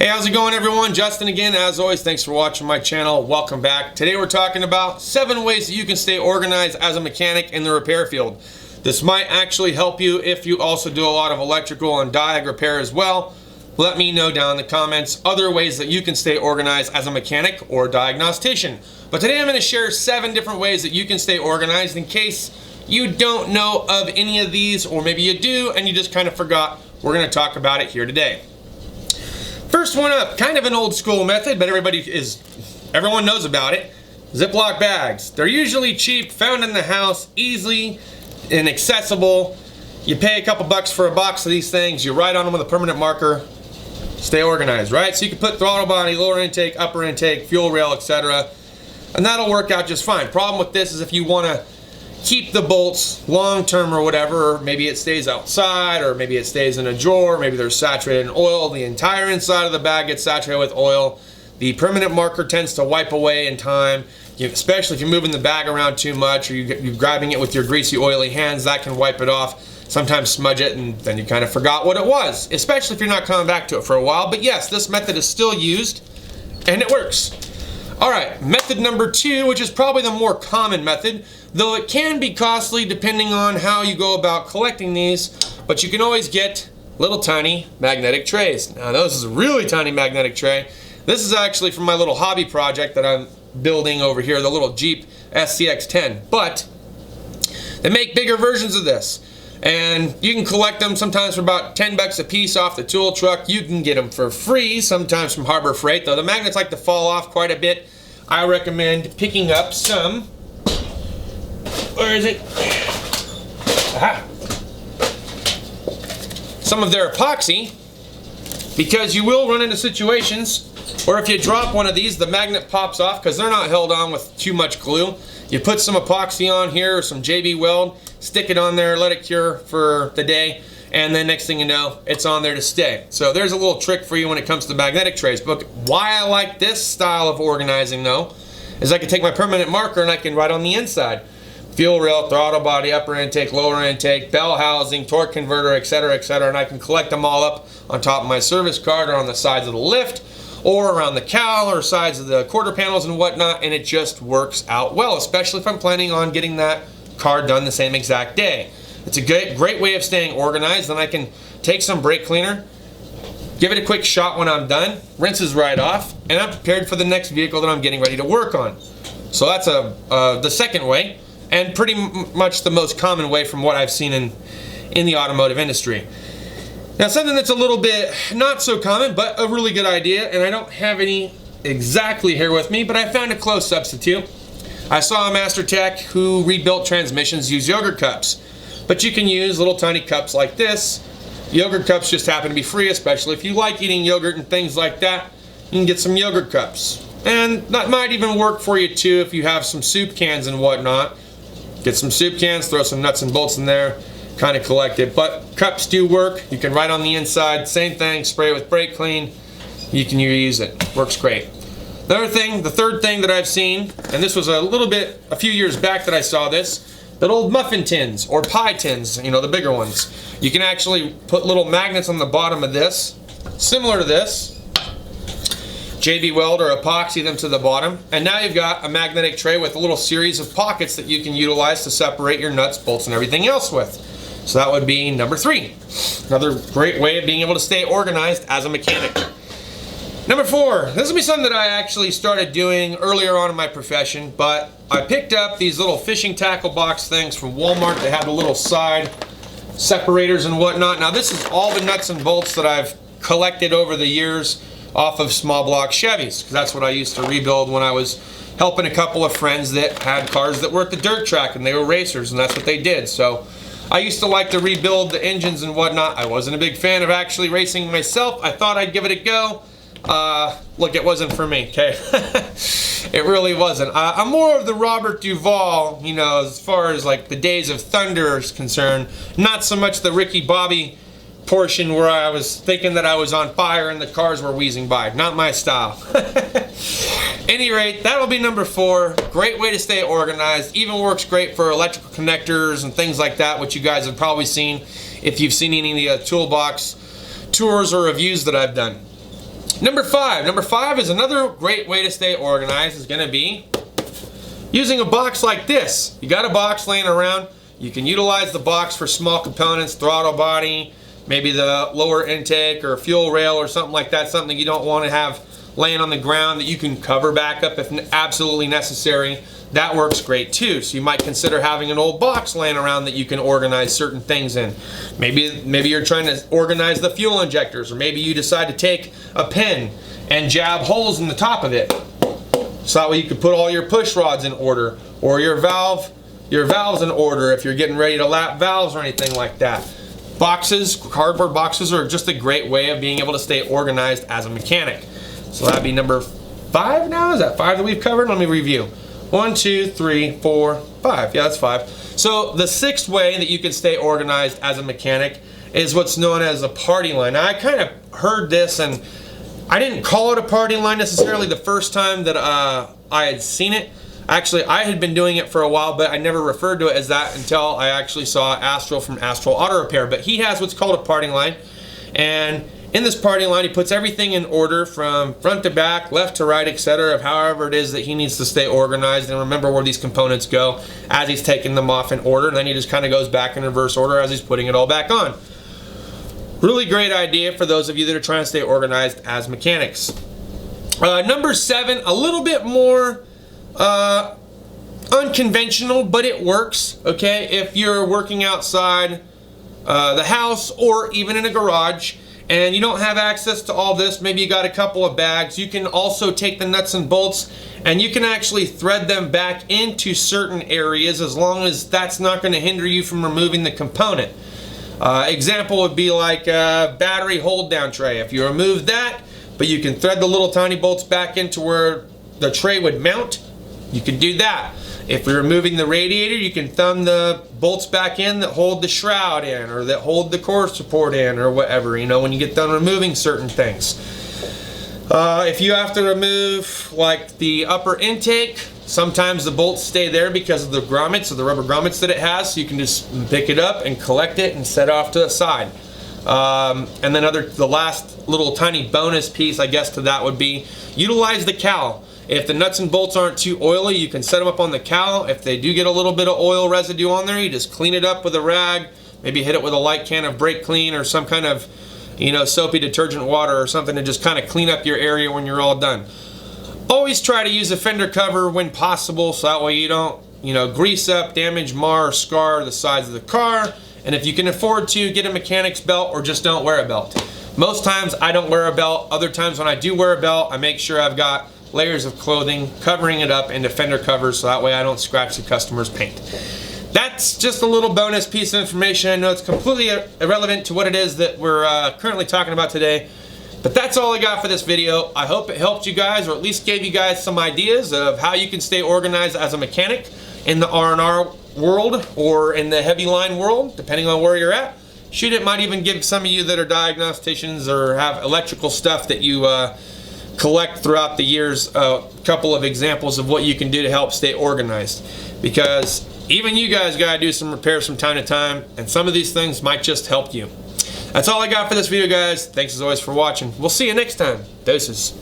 Hey, how's it going, everyone? Justin again. As always, thanks for watching my channel. Welcome back. Today we're talking about 7 ways that you can stay organized as a mechanic in the repair field. This might actually help you if you also do a lot of electrical and diag repair as well. Let me know down in the comments other ways that you can stay organized as a mechanic or diagnostician. But today I'm going to share 7 different ways that you can stay organized in case you don't know of any of these, or maybe you do and you just kind of forgot. We're going to talk about it here today. First one up, kind of an old school method, but everyone knows about it. Ziploc bags. They're usually cheap, found in the house, easily and accessible. You pay a couple bucks for a box of these things, you write on them with a permanent marker, stay organized, right? So you can put throttle body, lower intake, upper intake, fuel rail, etc. And that'll work out just fine. Problem with this is if you want to keep the bolts long term or whatever, maybe it stays outside, or maybe it stays in a drawer, maybe they're saturated in oil, the entire inside of the bag gets saturated with oil. The permanent marker tends to wipe away in time, especially if you're moving the bag around too much, or you're grabbing it with your greasy, oily hands, that can wipe it off, sometimes smudge it, and then you kind of forgot what it was, especially if you're not coming back to it for a while. But yes, this method is still used, and it works. Alright, method number 2, which is probably the more common method, though it can be costly depending on how you go about collecting these, but you can always get little tiny magnetic trays. Now this is a really tiny magnetic tray. This is actually from my little hobby project that I'm building over here, the little Jeep SCX-10, but they make bigger versions of this. And you can collect them sometimes for about 10 bucks a piece off the tool truck. You can get them for free, sometimes from Harbor Freight, though the magnets like to fall off quite a bit. I recommend picking up some, where is it? Aha. Some of their epoxy, because you will run into situations where if you drop one of these, the magnet pops off because they're not held on with too much glue. You put some epoxy on here, or some JB Weld, stick it on there, let it cure for the day, and then next thing you know, it's on there to stay. So there's a little trick for you when it comes to magnetic trays. But why I like this style of organizing, though, is I can take my permanent marker and I can write on the inside. Fuel rail, throttle body, upper intake, lower intake, bell housing, torque converter, etc., etc., and I can collect them all up on top of my service card or on the sides of the lift, or around the cowl or sides of the quarter panels and whatnot, and it just works out well, especially if I'm planning on getting that car done the same exact day. It's a great way of staying organized. Then I can take some brake cleaner, give it a quick shot when I'm done, rinses right off, and I'm prepared for the next vehicle that I'm getting ready to work on. So that's the second way, and pretty much the most common way from what I've seen in the automotive industry. Now, something that's a little bit not so common, but a really good idea, and I don't have any exactly here with me, but I found a close substitute. I saw a master tech who rebuilt transmissions use yogurt cups, but you can use little tiny cups like this. Yogurt cups just happen to be free, especially if you like eating yogurt and things like that. You can get some yogurt cups, and that might even work for you too if you have some soup cans and whatnot. Get some soup cans, throw some nuts and bolts in there, kind of collect it. But cups do work. You can write on the inside, same thing, spray it with brake clean, you can reuse it. Works great. The third thing that I've seen, and this was a few years back that I saw this, that old muffin tins or pie tins, the bigger ones. You can actually put little magnets on the bottom of this, similar to this, JB Weld or epoxy them to the bottom, and now you've got a magnetic tray with a little series of pockets that you can utilize to separate your nuts, bolts, and everything else with. So that would be number 3. Another great way of being able to stay organized as a mechanic. Number 4, this will be something that I actually started doing earlier on in my profession, but I picked up these little fishing tackle box things from Walmart. They have the little side separators and whatnot. Now this is all the nuts and bolts that I've collected over the years off of small block Chevys. That's what I used to rebuild when I was helping a couple of friends that had cars that were at the dirt track, and they were racers, and that's what they did. So I used to like to rebuild the engines and whatnot. I wasn't a big fan of actually racing myself. I thought I'd give it a go. Look, it wasn't for me, okay? It really wasn't. I'm more of the Robert Duvall, as far as like the Days of Thunder is concerned. Not so much the Ricky Bobby portion where I was thinking that I was on fire and the cars were wheezing by. Not my style. Any rate, that'll be number 4. Great way to stay organized. Even works great for electrical connectors and things like that, which you guys have probably seen if you've seen any of the toolbox tours or reviews that I've done. Number five is another great way to stay organized is going to be using a box like this. You got a box laying around. You can utilize the box for small components, throttle body, maybe the lower intake or fuel rail or something like that, something you don't want to have laying on the ground that you can cover back up if absolutely necessary. That works great too. So you might consider having an old box laying around that you can organize certain things in. Maybe you're trying to organize the fuel injectors, or maybe you decide to take a pin and jab holes in the top of it. So that way you could put all your push rods in order, or your valves in order if you're getting ready to lap valves or anything like that. Boxes, cardboard boxes are just a great way of being able to stay organized as a mechanic. So that'd be number 5 now. Is that 5 that we've covered? Let me review. 1, 2, 3, 4, 5. Yeah, that's 5. So the 6th way that you can stay organized as a mechanic is what's known as a party line. Now I kind of heard this, and I didn't call it a party line necessarily the first time that I had seen it. Actually, I had been doing it for a while, but I never referred to it as that until I actually saw Astral from Astral Auto Repair. But he has what's called a parting line, and in this parting line, he puts everything in order from front to back, left to right, etc., of however it is that he needs to stay organized and remember where these components go as he's taking them off in order, and then he just kind of goes back in reverse order as he's putting it all back on. Really great idea for those of you that are trying to stay organized as mechanics. Number 7, a little bit more unconventional, but it works, okay? If you're working outside the house or even in a garage and you don't have access to all this, maybe you got a couple of bags, you can also take the nuts and bolts and you can actually thread them back into certain areas as long as that's not going to hinder you from removing the component. Example would be like a battery hold down tray. If you remove that, but you can thread the little tiny bolts back into where the tray would mount, you can do that. If you're removing the radiator, you can thumb the bolts back in that hold the shroud in, or that hold the core support in, or whatever, you know, when you get done removing certain things. If you have to remove like the upper intake, sometimes the bolts stay there because of the grommets, or the rubber grommets that it has, so you can just pick it up and collect it and set off to the side. And then the last little tiny bonus piece, I guess, to that would be utilize the cowl. If the nuts and bolts aren't too oily, you can set them up on the cowl. If they do get a little bit of oil residue on there, you just clean it up with a rag, maybe hit it with a light can of brake clean or some kind of, you know, soapy detergent water or something to just kind of clean up your area when you're all done. Always try to use a fender cover when possible, so that way you don't, you know, grease up, damage, mar, or scar the sides of the car. And if you can afford to, get a mechanic's belt or just don't wear a belt. Most times I don't wear a belt. Other times when I do wear a belt, I make sure I've got layers of clothing covering it up into fender covers so that way I don't scratch the customer's paint. That's just a little bonus piece of information. I know it's completely irrelevant to what it is that we're currently talking about today, but that's all I got for this video. I hope it helped you guys, or at least gave you guys some ideas of how you can stay organized as a mechanic in the R&R world or in the heavy line world, depending on where you're at. Shoot, it might even give some of you that are diagnosticians or have electrical stuff that you collect throughout the years a couple of examples of what you can do to help stay organized, because even you guys got to do some repairs from time to time, and some of these things might just help you. That's all I got for this video, guys. Thanks as always for watching. We'll see you next time. Doses.